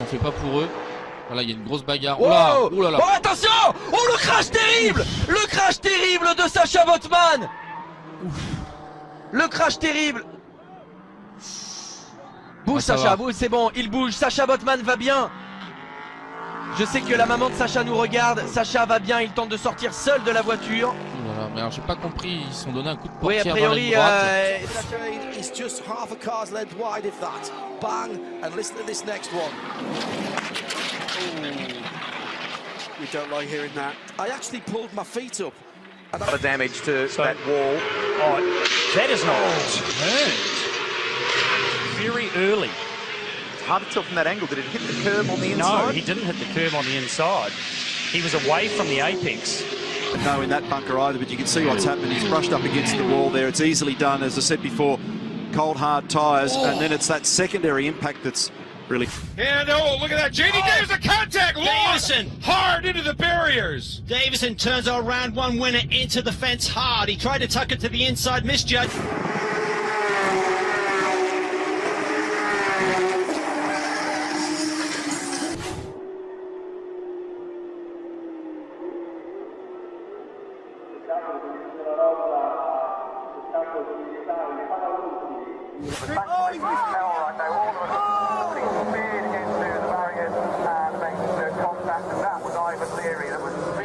On fait pas pour eux. Voilà, il y a une grosse bagarre. Oh là, oh là là. Oh attention! Oh le crash terrible! Le crash terrible de Sacha Botman! Le crash terrible! Bouge Sacha, bouge, c'est bon, il bouge. Sacha Botman va bien. Je sais que la maman de Sacha nous regarde. Sacha va bien, il tente de sortir seul de la voiture. Voilà, mais alors j'ai pas compris, ils se sont donné un coup de Oui, a portière priori, dans la ligne droite. It's just half a car's length wide, if that. Bang, and listen to this next one. We don't like hearing that. I actually pulled my feet up. A lot of damage to that wall. Oh, that is not very early. It's hard to tell from that angle. Did it hit the curb on the inside? No, he didn't hit the curb on the inside. He was away from the apex. No, in that bunker either, but you can see what's happened. He's brushed up against the wall there. It's easily done, as I said before, cold, hard tyres, and then it's that secondary impact that's really... And oh, look at that. JD Davison, a contact loss hard into the barriers. Davison turns our round one winner into the fence hard. He tried to tuck it to the inside, misjudged.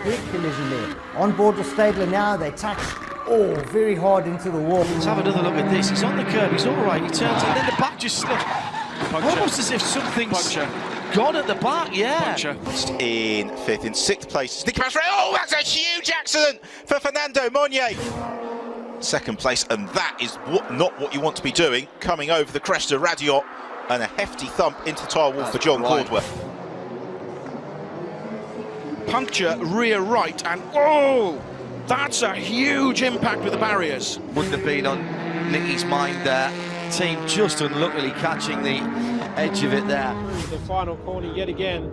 Big collision there. On board the Stabler now, they touch very hard into the wall. Let's have another look at this. He's on the curb, he's all right. He turns and then the back just slipped. Almost as if something's gone at the back, yeah. In fifth, in sixth place. Oh, that's a huge accident for Fernando Monnier. Second place, and that is not what you want to be doing, coming over the crest of Radiot, and a hefty thump into tyre wall for John Caldwell. Puncture rear right, and oh, that's a huge impact with the barriers. Wouldn't have been on Nicky's mind there. Team just unluckily catching the edge of it there. The final corner yet again.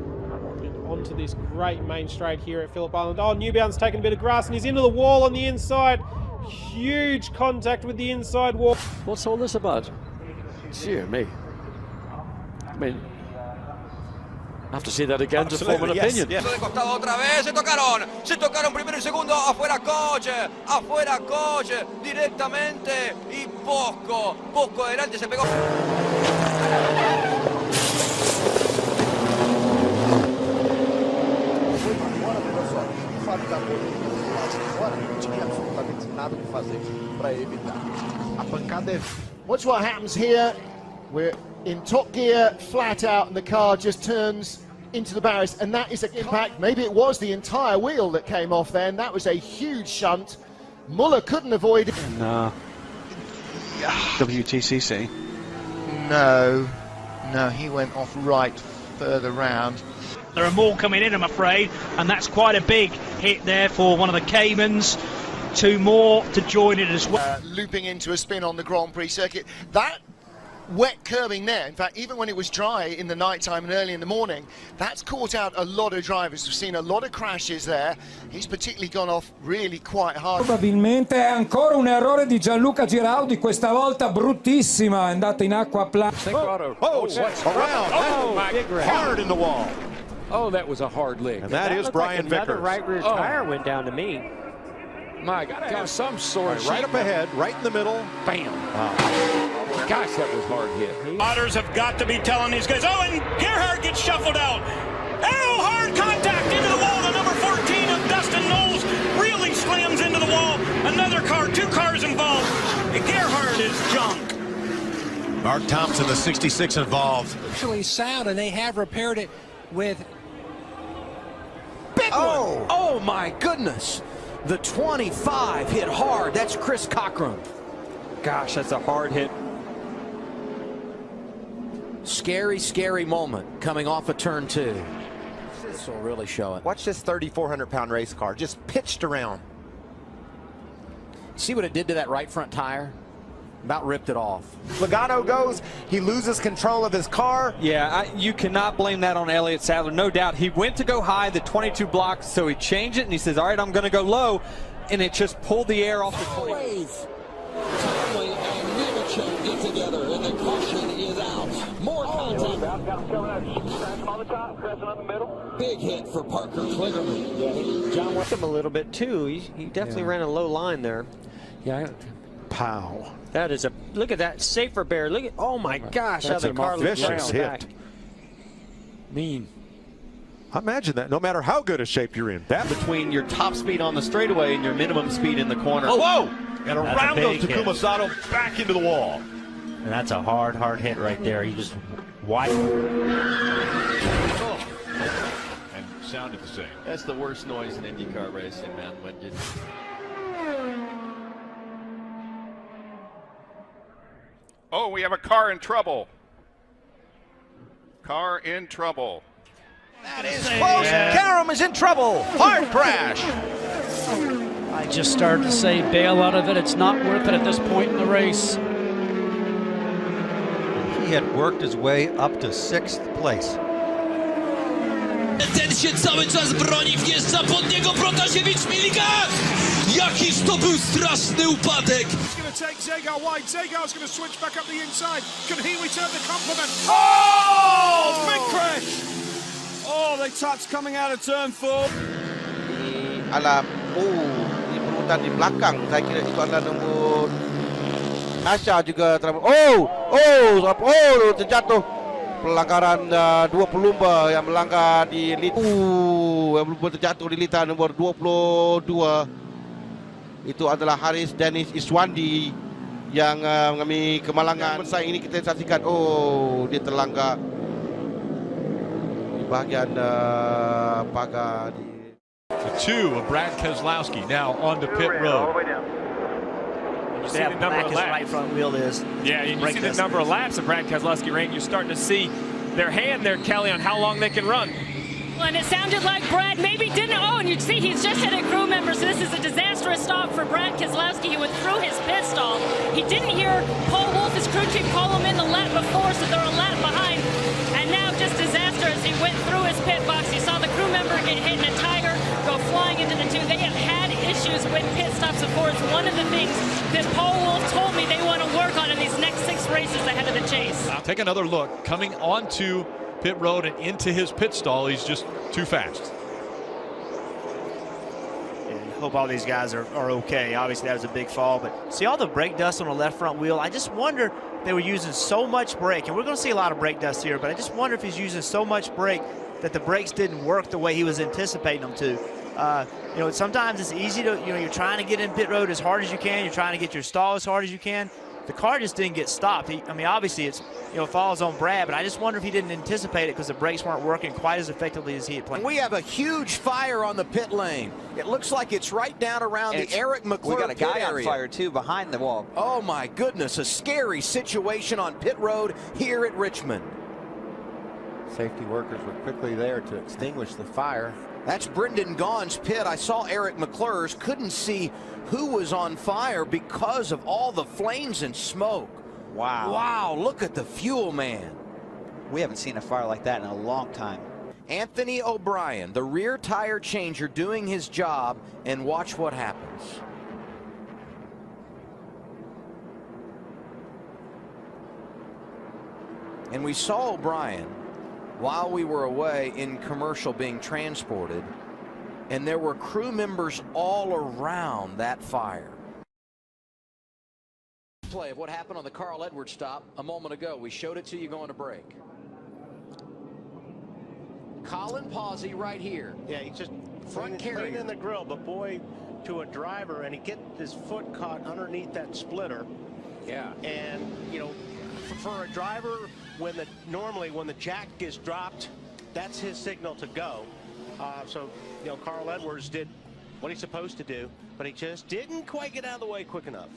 Onto this great main straight here at Phillip Island. Oh, Newbound's taken a bit of grass and he's into the wall on the inside. Huge contact with the inside wall. What's all this about? Dear me. I mean, I have to see that again to form an opinion. De costado otra vez, se tocaron primero y segundo, afuera coche, directamente y Bosco adelante se pegó. Watch what happens here. We're in top gear, flat out, and the car just turns into the barriers, and that is an impact. Maybe it was the entire wheel that came off then. That was a huge shunt. Muller couldn't avoid it. And, WTCC. No, he went off right further round. There are more coming in, I'm afraid, and that's quite a big hit there for one of the Caymans. Two more to join it as well. Looping into a spin on the Grand Prix circuit. That wet curbing there, in fact, even when it was dry in the night time and early in the morning, that's caught out a lot of drivers. We've seen a lot of crashes there. He's particularly gone off really quite hard. Probabilmente è ancora un errore di Gianluca Giraudi, questa volta bruttissima, è andata in acqua plana. Hard in the wall. Oh, that was a hard lick. And that is Brian Vickers. Another right rear tire went down to me. My God, some sort of right up ahead, right in the middle. Bam. Gosh, that was hard hit. Otters have got to be telling these guys. Oh, and Gerhard gets shuffled out. Oh, hard contact into the wall. The number 14 of Dustin Knowles really slams into the wall. Another car, two cars involved. Gerhard is junk. Mark Thompson, the 66 involved. Actually sound, and they have repaired it with big one. Oh my goodness. The 25 hit hard. That's Chris Cochran. Gosh, that's a hard hit. Scary moment coming off of turn 2. This will really show it. Watch this 3,400-pound race car, just pitched around. See what it did to that right front tire? About ripped it off. Logano goes, he loses control of his car. Yeah, you cannot blame that on Elliott Sadler, no doubt. He went to go high, the 22 blocks, so he changed it, and he says, all right, I'm going to go low, and it just pulled the air off the 20. Tomley and Nemechek get together, and the caution is out. More contact. on the top, crashing on the middle. Big hit for Parker Kligerman. Yeah, John went him a little bit too. He definitely ran a low line there. Yeah. Pow. That is a, look at that safer bear. Look at, oh my gosh, how the car vicious hit. Mean. Imagine that, no matter how good a shape you're in. That between your top speed on the straightaway and your minimum speed in the corner. Oh, whoa! And around goes Takuma Sato back into the wall. And that's a hard hit right there. He just wide. Oh. And sounded the same. That's the worst noise in IndyCar racing, man. When you... Oh, we have a car in trouble. Car in trouble. That is close. Karam is in trouble. Hard crash. I just started to say bail out of it. It's not worth it at this point in the race. He had worked his way up to 6th place. Ten się cały czas broni, wjeżdża pod niego Protasiewicz Milika! Jakiż to był straszny upadek! He's going to take Zagar wide. Zagar's going to switch back up the inside. Can he return the compliment? Oh! Big crash! Oh, they touch coming out of turn 4. Alam, di perebutan di belakang. Saya kira itu adalah nombor Asha juga terjatuh. Pelanggaran dua pelumba yang melanggar di yang terjatuh di litar nomor 22. Itu adalah Haris Dennis Iswandi yang mengalami kemalangan. Persaing ini kita saksikan, dia terlanggar di bahagian pagar. The 2 of Brad Keselowski now on the pit road. You see the number of laps. Right front wheel is. Yeah, you see the number of laps of Brad Keselowski ran. You're starting to see their hand there, Kelly, on how long they can run. And it sounded like Brad maybe didn't. Oh, and you see he's just hit a crew member, so this is a disastrous stop for Brad Keselowski. He went through his pit stall. He didn't hear Paul Wolf, his crew chief, call him in the lap before, so they're a lap behind. And now just disaster as he went through his pit box. He saw the crew member get hit in a tire, go flying into the 2. They have had issues with pit stops before. It's one of the things that Paul Wolf told me they want to work on in these next 6 races ahead of the chase. I'll take another look. Coming onto pit road and into his pit stall, he's just too fast. Hope all these guys are okay. Obviously that was a big fall, but see all the brake dust on the left front wheel. I just wonder they were using so much brake, and we're going to see a lot of brake dust here, but I just wonder if he's using so much brake that the brakes didn't work the way he was anticipating them to. You know, sometimes it's easy to, you're trying to get in pit road as hard as you can. You're trying to get your stall as hard as you can. The car just didn't get stopped. I mean, obviously it's, falls on Brad, but I just wonder if he didn't anticipate it because the brakes weren't working quite as effectively as he had planned. We have a huge fire on the pit lane. It looks like it's right down around the Eric McClure. We got a guy on fire too behind the wall. Oh my goodness, a scary situation on pit road here at Richmond. Safety workers were quickly there to extinguish the fire. That's Brendan Gaughan's pit. I saw Eric McClure's, couldn't see who was on fire because of all the flames and smoke. Wow. Wow, look at the fuel, man. We haven't seen a fire like that in a long time. Anthony O'Brien, the rear tire changer, doing his job, and watch what happens. And we saw O'Brien while we were away in commercial being transported, and there were crew members all around that fire. Play of what happened on the Carl Edwards stop a moment ago. We showed it to you going to break. Colin Pawsey right here. Yeah, he just front carry in the grill, but boy, to a driver, and he get his foot caught underneath that splitter. Yeah. And for a driver, normally when the jack is dropped, that's his signal to go. So Carl Edwards did what he's supposed to do, but he just didn't quite get out of the way quick enough.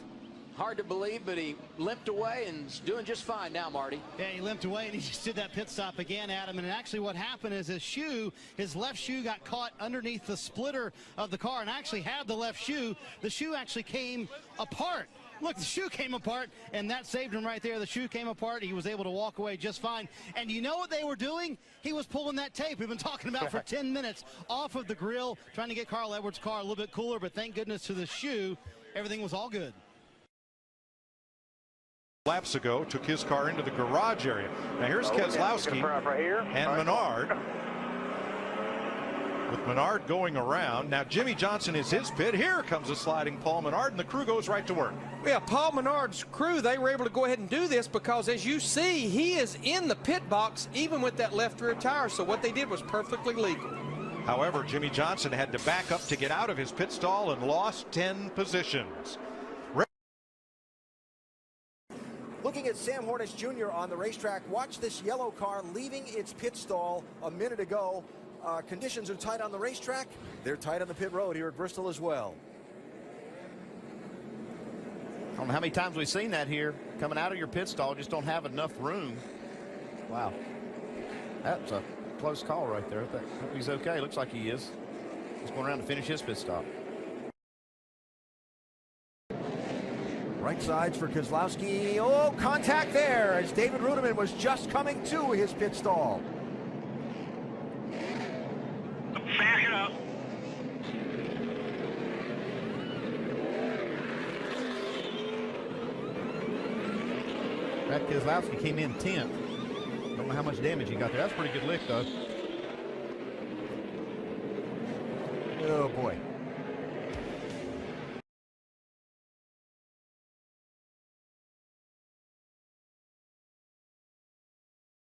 Hard to believe, but he limped away and is doing just fine now, Marty. Yeah, he limped away and he just did that pit stop again, Adam. And actually what happened is his left shoe got caught underneath the splitter of the car and actually had the left shoe. The shoe actually came apart. Look, the shoe came apart, and that saved him right there. The shoe came apart. He was able to walk away just fine. And you know what they were doing? He was pulling that tape we've been talking about for 10 minutes off of the grill, trying to get Carl Edwards' car a little bit cooler, but thank goodness to the shoe, everything was all good. laps ago, took his car into the garage area. Now here's Keselowski and Menard. With Menard going around. Now Jimmy Johnson is his pit. Here comes a sliding Paul Menard, and the crew goes right to work. Yeah, Paul Menard's crew, they were able to go ahead and do this because, as you see, he is in the pit box even with that left rear tire. So what they did was perfectly legal. However, Jimmy Johnson had to back up to get out of his pit stall and lost 10 positions. Looking at Sam Hornish Jr. on the racetrack, watch this yellow car leaving its pit stall a minute ago. Conditions are tight on the racetrack. They're tight on the pit road here at Bristol as well. I don't know how many times we've seen that here. Coming out of your pit stall, just don't have enough room. Wow. That's a close call right there. I hope he's okay. Looks like he is. He's going around to finish his pit stop. Right sides for Keselowski. Oh, contact there as David Rudiman was just coming to his pit stall. Back it up. Brad Keselowski came in 10th. Don't know how much damage he got there. That's a pretty good lick, though. Oh, boy.